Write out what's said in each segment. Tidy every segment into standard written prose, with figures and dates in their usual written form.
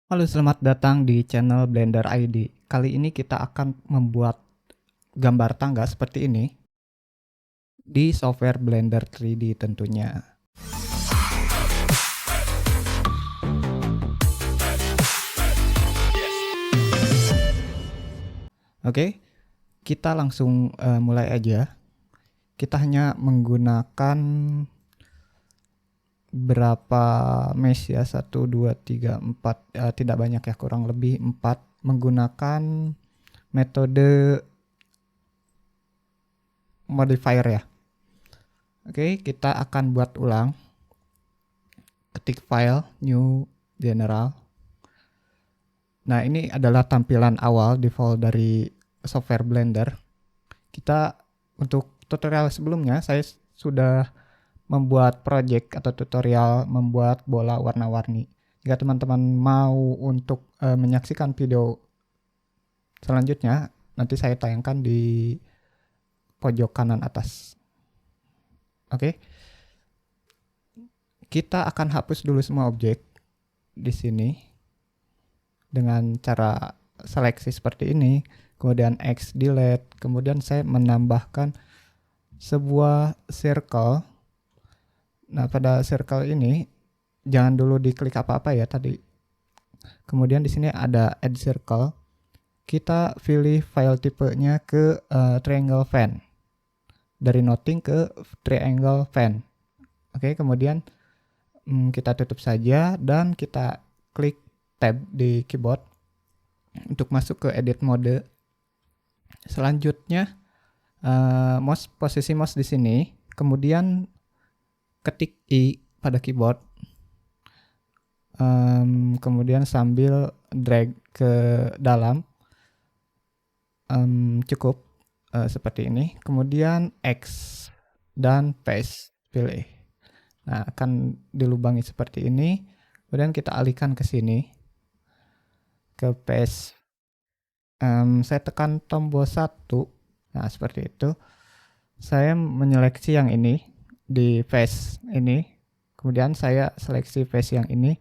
Halo, selamat datang di channel Blender ID. Kali ini kita akan membuat gambar tangga seperti ini di software Blender 3D tentunya. Oke, kita langsung mulai aja. Kita hanya menggunakan berapa mesh ya, 1, 2, 3, 4, tidak banyak ya, kurang lebih 4, menggunakan metode modifier ya. Oke, kita akan buat ulang. Ketik file, new, general. Nah, ini adalah tampilan awal default dari software Blender. Kita untuk tutorial sebelumnya saya sudah membuat project atau tutorial membuat bola warna-warni. Jika teman-teman mau untuk menyaksikan video selanjutnya, nanti saya tayangkan di pojok kanan atas. Oke. Kita akan hapus dulu semua objek di sini dengan cara seleksi seperti ini, kemudian X delete, kemudian saya menambahkan sebuah circle. Nah, pada circle ini jangan dulu diklik apa-apa ya tadi. Kemudian di sini ada add circle. Kita pilih file tipenya ke triangle fan. Dari nothing ke triangle fan. Oke, kemudian kita tutup saja dan kita klik tab di keyboard untuk masuk ke edit mode. Selanjutnya posisi mouse di sini, kemudian ketik I pada keyboard, kemudian sambil drag ke dalam, cukup seperti ini, kemudian X dan paste pilih. Nah, akan dilubangi seperti ini. Kemudian kita alihkan ke sini, ke paste. Saya tekan tombol 1. Nah, seperti itu. Saya menyeleksi yang ini di face ini. Kemudian saya seleksi face yang ini.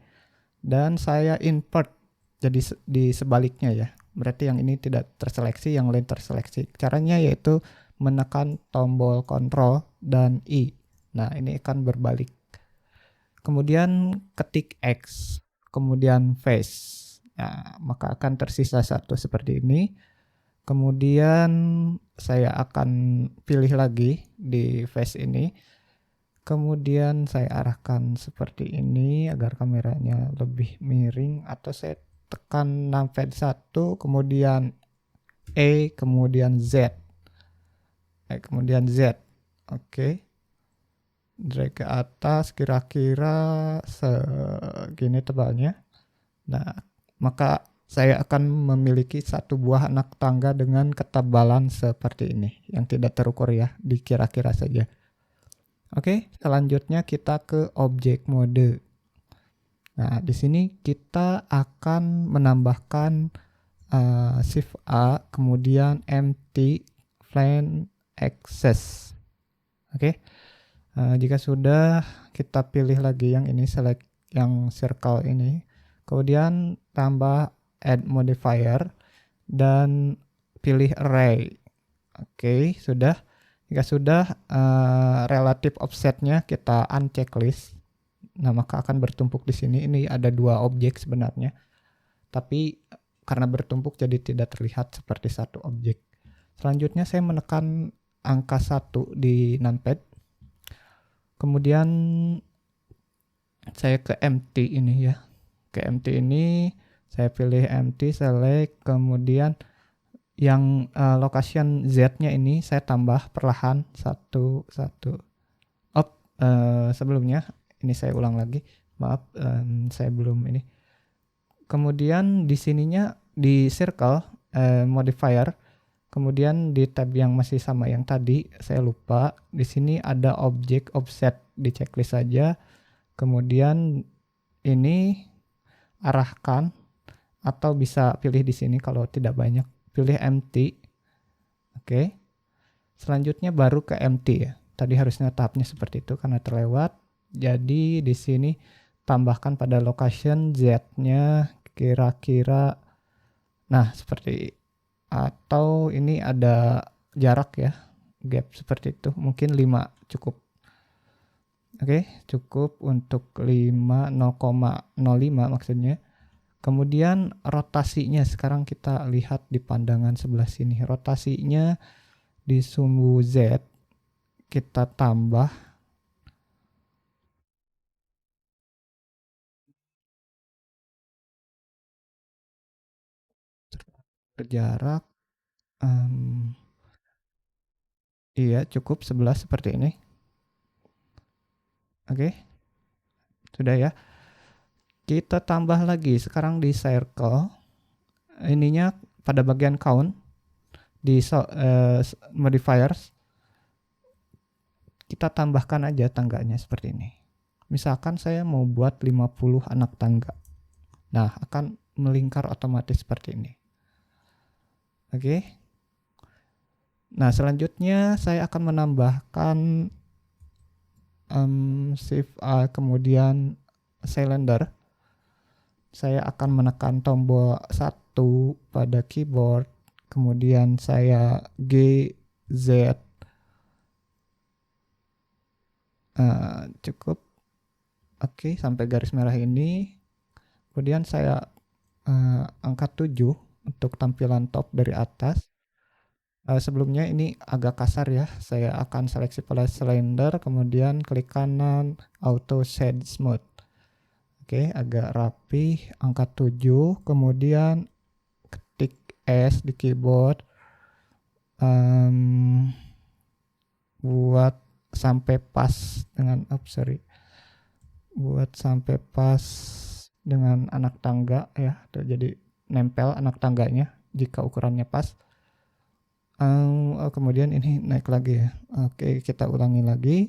Dan saya invert. Jadi di sebaliknya ya. Berarti yang ini tidak terseleksi, yang lain terseleksi. Caranya yaitu menekan tombol Ctrl dan I. Nah, ini akan berbalik. Kemudian ketik X, kemudian face. Nah, maka akan tersisa satu seperti ini. Kemudian saya akan pilih lagi di face ini. Kemudian saya arahkan seperti ini agar kameranya lebih miring, atau saya tekan numpad 1, kemudian E, kemudian Z. Kemudian Z. Oke. Drag ke atas kira-kira segini tebalnya. Nah, maka saya akan memiliki satu buah anak tangga dengan ketebalan seperti ini, yang tidak terukur ya, dikira-kira saja. Oke, selanjutnya kita ke object mode. Nah, di sini kita akan menambahkan shift A, kemudian empty plane access. Oke. Jika sudah, kita pilih lagi yang ini, select yang circle ini. Kemudian tambah add modifier dan pilih array. Oke, sudah. Jika sudah, relative offsetnya kita unchecklist. Nah, maka akan bertumpuk di sini. Ini ada 2 objek sebenarnya. Tapi karena bertumpuk jadi tidak terlihat seperti satu objek. Selanjutnya saya menekan angka 1 di numpad. Kemudian saya ke empty ini ya. Ke empty ini saya pilih empty, select, kemudian yang location Z-nya ini saya tambah perlahan 1. Sebelumnya ini saya ulang lagi. Maaf, saya belum ini. Kemudian di sininya di circle modifier. Kemudian di tab yang masih sama yang tadi, saya lupa. Di sini ada objek offset, di checklist saja. Kemudian ini arahkan, atau bisa pilih di sini kalau tidak banyak. Pilih empty. Oke. Selanjutnya baru ke empty ya. Tadi harusnya tahapnya seperti itu karena terlewat. Jadi di sini tambahkan pada location Z-nya kira-kira, nah seperti, atau ini ada jarak ya, gap seperti itu, mungkin 5 cukup. Oke, cukup untuk 5, 0,05 maksudnya. Kemudian rotasinya sekarang kita lihat di pandangan sebelah sini. Rotasinya di sumbu Z kita tambah jarak, iya cukup 11 seperti ini. Oke, sudah ya. Kita tambah lagi sekarang di circle, ininya pada bagian count di modifiers kita tambahkan aja tangganya seperti ini. Misalkan saya mau buat 50 anak tangga. Nah, akan melingkar otomatis seperti ini. Oke. Nah, selanjutnya saya akan menambahkan shift A kemudian cylinder. Saya akan menekan tombol 1 pada keyboard, kemudian saya G, Z, cukup. Oke, sampai garis merah ini. Kemudian saya angkat 7 untuk tampilan top dari atas. Sebelumnya ini agak kasar ya, saya akan seleksi pada cylinder, kemudian klik kanan, auto shade smooth. Oke, agak rapi, angkat 7, kemudian ketik S di keyboard, buat sampai pas dengan, buat sampai pas dengan anak tangga ya, jadi nempel anak tangganya jika ukurannya pas. Kemudian ini naik lagi ya. Oke, kita ulangi lagi.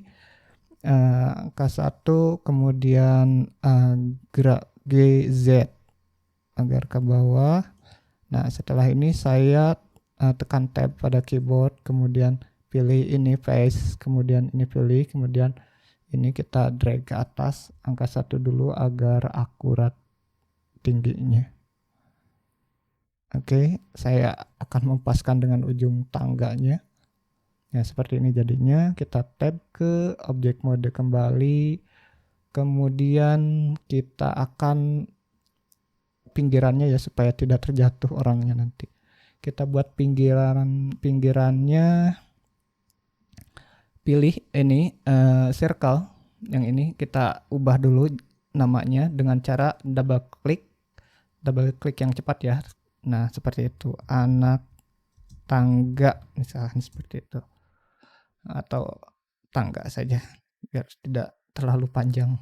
Angka 1, kemudian gerak GZ agar ke bawah. Nah, setelah ini saya tekan tab pada keyboard, kemudian pilih ini paste, kemudian ini pilih, kemudian ini kita drag ke atas angka 1 dulu agar akurat tingginya. Oke, saya akan mempaskan dengan ujung tangganya. Ya, seperti ini jadinya. Kita tab ke objek mode kembali. Kemudian kita akan pinggirannya ya supaya tidak terjatuh orangnya nanti. Kita buat pinggirannya, pilih ini circle. Yang ini kita ubah dulu namanya dengan cara double klik yang cepat ya. Nah, seperti itu. Anak tangga misalnya seperti itu. Atau tangga saja biar tidak terlalu panjang.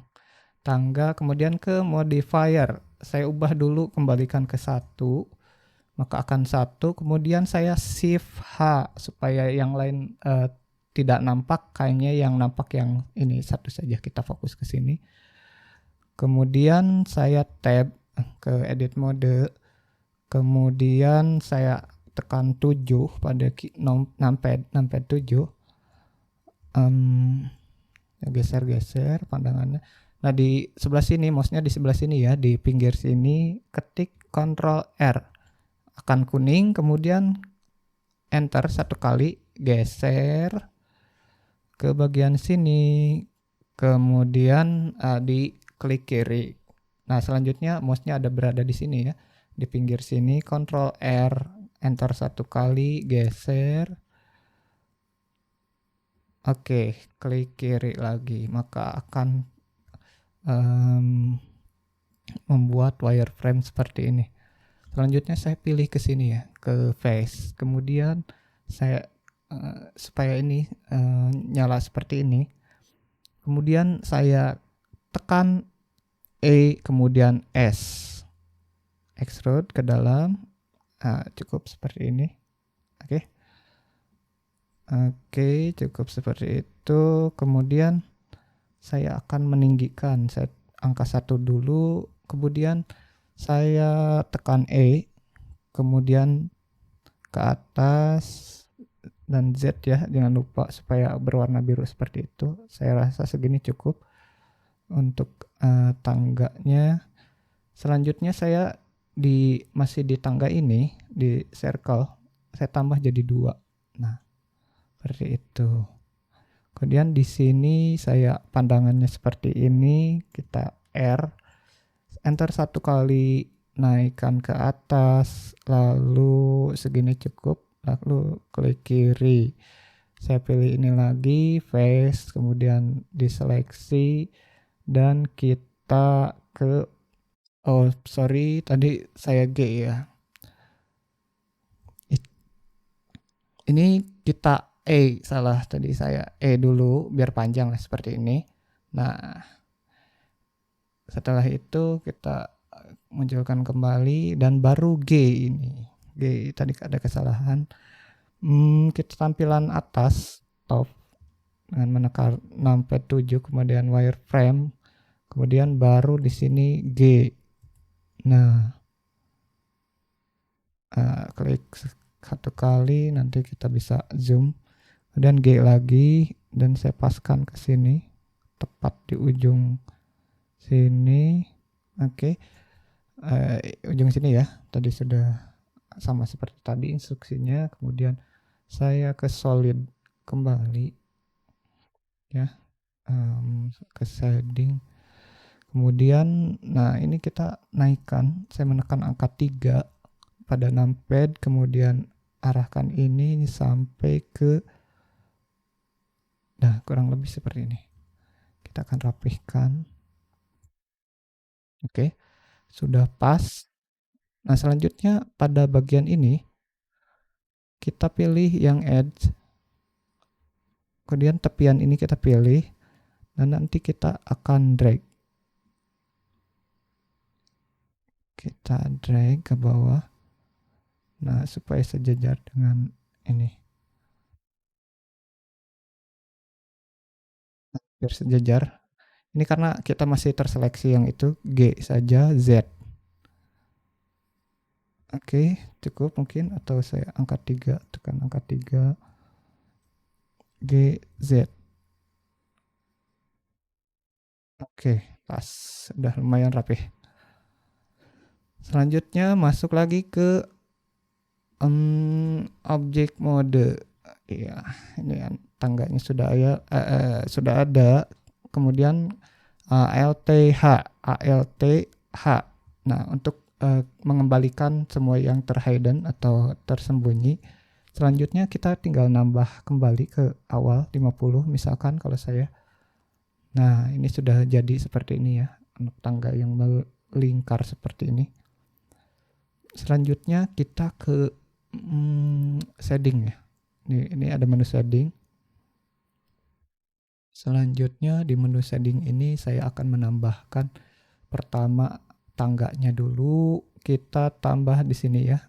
Tangga, kemudian ke modifier. Saya ubah dulu, kembalikan ke 1. Maka akan 1, kemudian saya shift H supaya yang lain tidak nampak, kayaknya yang nampak yang ini satu saja, kita fokus ke sini. Kemudian saya tab ke edit mode. Kemudian saya tekan 7 pada numpad 7. Geser pandangannya. Nah, di sebelah sini, mouse-nya di sebelah sini ya, di pinggir sini, ketik Ctrl R. Akan kuning, kemudian enter 1 kali, geser ke bagian sini. Kemudian di klik kiri. Nah, selanjutnya mouse-nya ada berada di sini ya. Di pinggir sini, Ctrl R, enter 1 kali, geser. Oke, klik kiri lagi, maka akan membuat wireframe seperti ini. Selanjutnya saya pilih ke sini ya, ke face. Kemudian saya supaya ini nyala seperti ini. Kemudian saya tekan E kemudian S. Extrude ke dalam. Cukup seperti ini. Oke, cukup seperti itu. Kemudian saya akan meninggikan angka 1 dulu, kemudian saya tekan E, kemudian ke atas dan Z ya, jangan lupa supaya berwarna biru seperti itu. Saya rasa segini cukup untuk tangganya. Selanjutnya saya masih di tangga ini, di circle, saya tambah jadi 2. Nah, seperti itu. Kemudian di sini saya pandangannya seperti ini, kita R, enter 1 kali, naikkan ke atas, lalu segini cukup, lalu klik kiri. Saya pilih ini lagi, face, kemudian diseleksi, dan kita ke, oh sorry, tadi saya G ya. Ini kita salah tadi saya dulu, biar panjang lah seperti ini. Nah, setelah itu kita munculkan kembali dan baru G ini. G tadi ada kesalahan. Kita tampilan atas top dengan menekan numpad 7, kemudian wireframe, kemudian baru di sini G. Nah, klik 1 kali, nanti kita bisa zoom, kemudian G lagi, dan saya paskan ke sini tepat di ujung sini. Oke. Ujung sini ya, tadi sudah sama seperti tadi instruksinya. Kemudian saya ke solid kembali ya, ke shading, kemudian nah ini kita naikkan, saya menekan angka 3 pada numpad, kemudian arahkan ini sampai ke, nah kurang lebih seperti ini. Kita akan rapihkan. Oke, sudah pas. Nah, selanjutnya pada bagian ini kita pilih yang edge, kemudian tepian ini kita pilih, dan nanti kita akan drag. Kita drag ke bawah. Nah, supaya sejajar dengan ini. Biar sejajar. Ini karena kita masih terseleksi yang itu G saja, Z. Oke, cukup mungkin, atau saya angkat 3, tekan angka 3, G, Z. Oke, pas. Udah lumayan rapih. Selanjutnya masuk lagi ke object mode. Iya, ini tangganya sudah ada. Kemudian ALTH. Nah, untuk mengembalikan semua yang terhidden atau tersembunyi, selanjutnya kita tinggal nambah kembali ke awal 50 misalkan kalau saya. Nah, ini sudah jadi seperti ini ya, untuk tangga yang melingkar seperti ini. Selanjutnya kita ke shading ya. Ini ada menu shading. Selanjutnya di menu shading ini saya akan menambahkan pertama tangganya dulu, kita tambah di sini ya,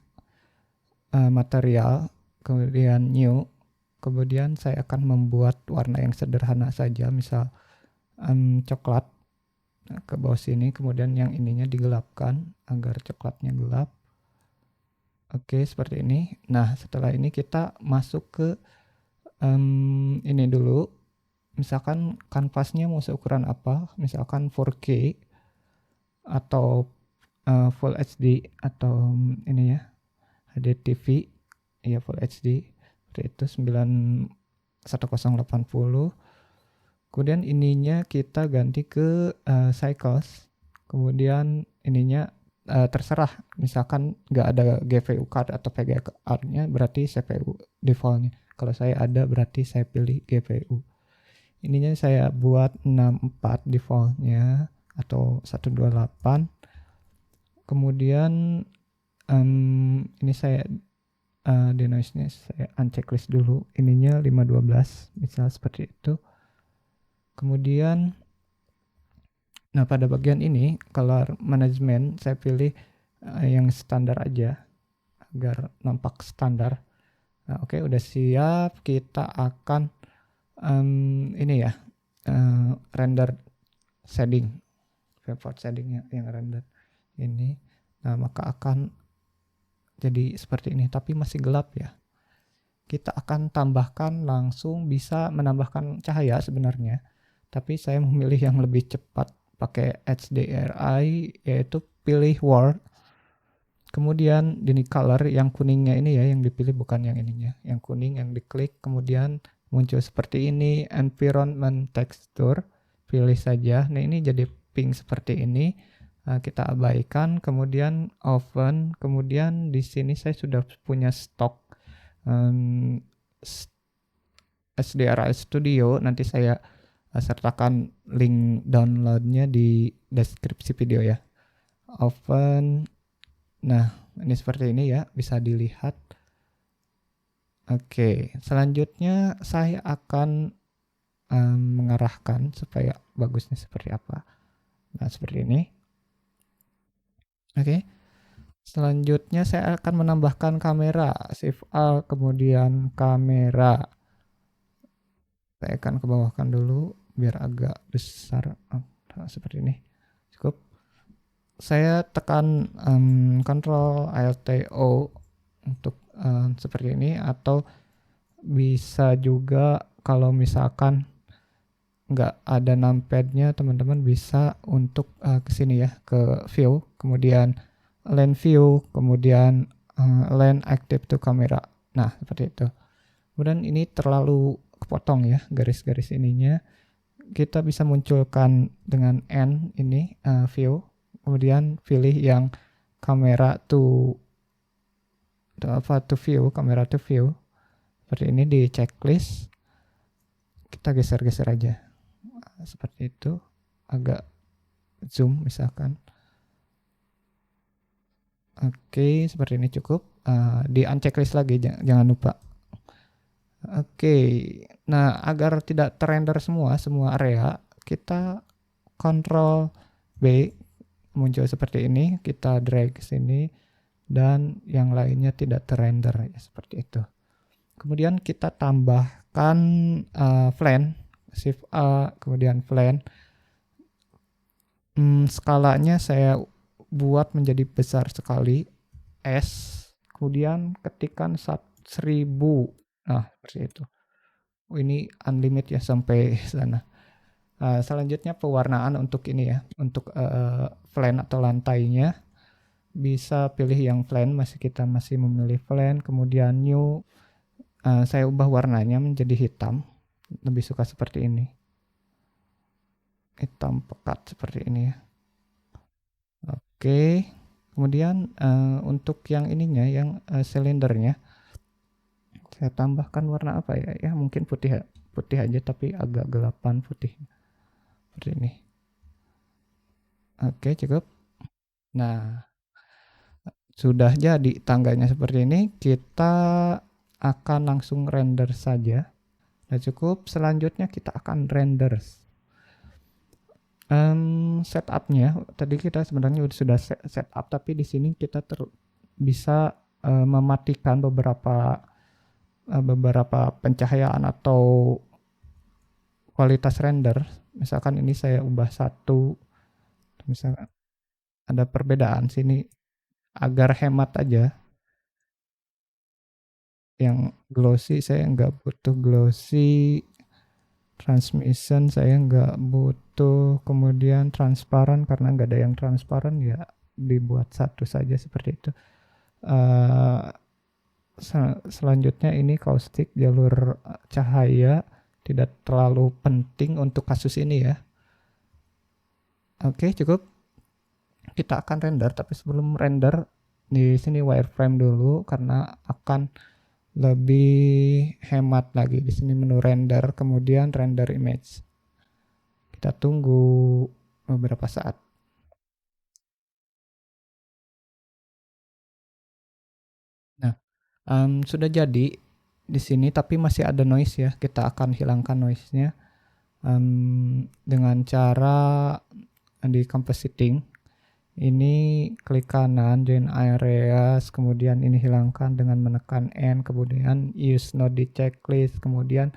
material, kemudian new, kemudian saya akan membuat warna yang sederhana saja, misal coklat. Nah, ke bawah sini, kemudian yang ininya digelapkan agar coklatnya gelap. Oke, seperti ini. Nah, setelah ini kita masuk ke ini dulu. Misalkan kanvasnya mau seukuran apa, misalkan 4K atau Full HD atau ini ya, HDTV ya, Full HD seperti itu, 1080. Kemudian ininya kita ganti ke cycles, kemudian ininya terserah, misalkan nggak ada GPU card atau VGA card-nya, berarti CPU defaultnya. Kalau saya ada, berarti saya pilih GPU. Ininya saya buat 64 defaultnya atau 128. Kemudian ini saya denoise-nya saya unchecklist dulu, ininya 512 misal seperti itu. Kemudian nah, pada bagian ini color management saya pilih yang standar aja agar nampak standar. Nah, oke, udah siap. Kita akan ini ya, render shading, viewport shadingnya yang render ini. Nah, maka akan jadi seperti ini, tapi masih gelap ya. Kita akan tambahkan, langsung bisa menambahkan cahaya sebenarnya, tapi saya memilih yang lebih cepat pakai HDRI, yaitu pilih world, Kemudian ini color yang kuningnya ini ya yang dipilih, bukan yang ininya. Yang kuning yang diklik kemudian muncul seperti ini. Environment texture, pilih saja. Nah, ini jadi pink seperti ini. Kita abaikan, kemudian open, kemudian di sini saya sudah punya stok um, SDRI Studio. Nanti saya sertakan link downloadnya di deskripsi video ya. Open. Nah, ini seperti ini ya, bisa dilihat. Oke, selanjutnya saya akan mengarahkan supaya bagusnya seperti apa. Nah, seperti ini. Oke, selanjutnya saya akan menambahkan kamera. Shift A, kemudian kamera. Saya akan ke bawahkan dulu biar agak besar. Seperti ini. Cukup. Saya tekan Ctrl Alt O untuk seperti ini, atau bisa juga kalau misalkan nggak ada numpadnya, teman-teman bisa untuk ke sini ya, ke view, kemudian lane view, kemudian lane active to camera. Nah, seperti itu. Kemudian ini terlalu kepotong ya garis-garis ininya. Kita bisa munculkan dengan N ini view, kemudian pilih yang kamera to view, kamera to view. Seperti ini di checklist. Kita geser-geser aja. Seperti itu. Agak zoom misalkan. Oke, seperti ini cukup. Di unchecklist lagi, jangan lupa. Oke, nah agar tidak terrender semua area, kita Ctrl B, muncul seperti ini, kita drag ke sini, dan yang lainnya tidak terrender ya, seperti itu. Kemudian kita tambahkan Plan, Shift A, kemudian Plan. Skalanya saya buat menjadi besar sekali, S, kemudian ketikkan 1000. Nah, seperti itu. Ini unlimited ya sampai sana. Selanjutnya pewarnaan untuk ini ya, untuk plan atau lantainya. Bisa pilih yang plan, kita masih memilih plan, kemudian new. Saya ubah warnanya menjadi hitam. Lebih suka seperti ini. Hitam pekat seperti ini ya. Oke. Kemudian untuk yang ininya, yang silindernya, saya tambahkan warna apa ya? Ya mungkin putih aja, tapi agak gelapan putih. Seperti ini. Oke, cukup. Nah, sudah jadi tangganya seperti ini. Kita akan langsung render saja. Nah, cukup. Selanjutnya kita akan render. Setupnya tadi kita sebenarnya sudah setup, tapi di sini kita bisa mematikan beberapa pencahayaan atau kualitas render. Misalkan ini saya ubah 1, misalkan ada perbedaan sini, agar hemat aja. Yang glossy saya nggak butuh glossy, transmission saya nggak butuh, kemudian transparan karena nggak ada yang transparan ya dibuat 1 saja seperti itu. Uh, Selanjutnya ini caustic, jalur cahaya, tidak terlalu penting untuk kasus ini ya. Oke, cukup. Kita akan render, tapi sebelum render di sini wireframe dulu karena akan lebih hemat lagi. Di sini menu render, kemudian render image. Kita tunggu beberapa saat. Nah, sudah jadi di sini, tapi masih ada noise ya. Kita akan hilangkan noise-nya dengan cara di compositing. Ini klik kanan, join areas, kemudian ini hilangkan dengan menekan N, kemudian use node di checklist, kemudian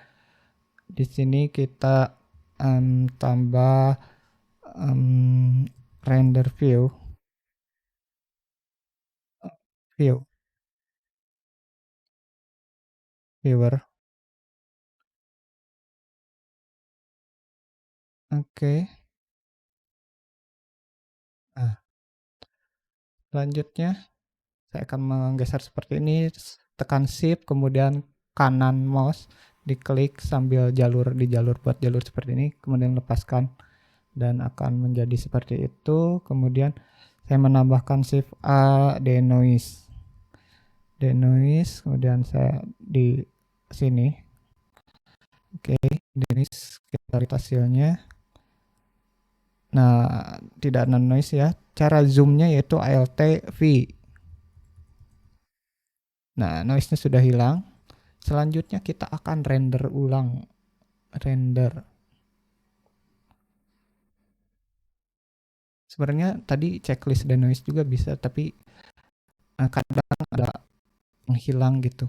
di sini kita tambah render viewer. Oke. Nah, selanjutnya Saya akan menggeser seperti ini, tekan shift kemudian kanan mouse, diklik sambil di jalur buat jalur seperti ini, kemudian lepaskan dan akan menjadi seperti itu. Kemudian saya menambahkan shift A, denoise, kemudian saya di sini. Oke, denoise, kita lihat hasilnya. Nah, tidak ada noise ya. Cara zoomnya yaitu Alt V. Nah, noise-nya sudah hilang. Selanjutnya kita akan render ulang. Render. Sebenarnya tadi checklist denoise juga bisa, tapi kadang ada menghilang gitu.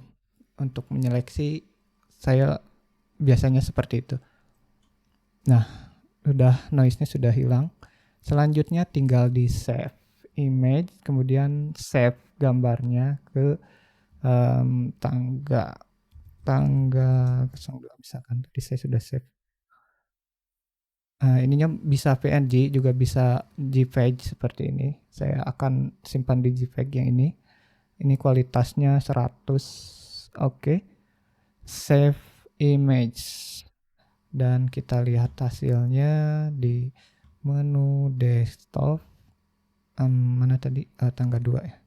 Untuk menyeleksi saya biasanya seperti itu. Nah, udah noise-nya sudah hilang. Selanjutnya tinggal di save image, kemudian save gambarnya ke tangga 02 misalkan. Tadi saya sudah save. Ininya bisa PNG, juga bisa JPEG seperti ini. Saya akan simpan di JPEG yang ini. Ini kualitasnya 100. Oke. Save image. Dan kita lihat hasilnya di menu desktop. Mana tadi? Tangga 2 ya.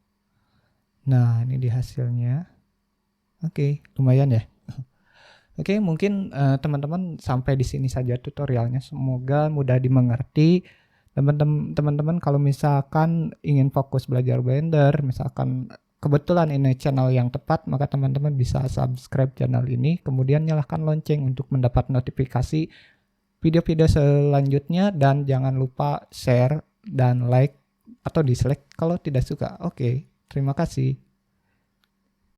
Nah, ini di hasilnya. Oke, lumayan ya. Oke, mungkin teman-teman sampai di sini saja tutorialnya. Semoga mudah dimengerti. Teman-teman kalau misalkan ingin fokus belajar Blender, misalkan kebetulan ini channel yang tepat, maka teman-teman bisa subscribe channel ini, kemudian nyalakan lonceng untuk mendapat notifikasi video-video selanjutnya, dan jangan lupa share dan like atau dislike kalau tidak suka. Oke, terima kasih.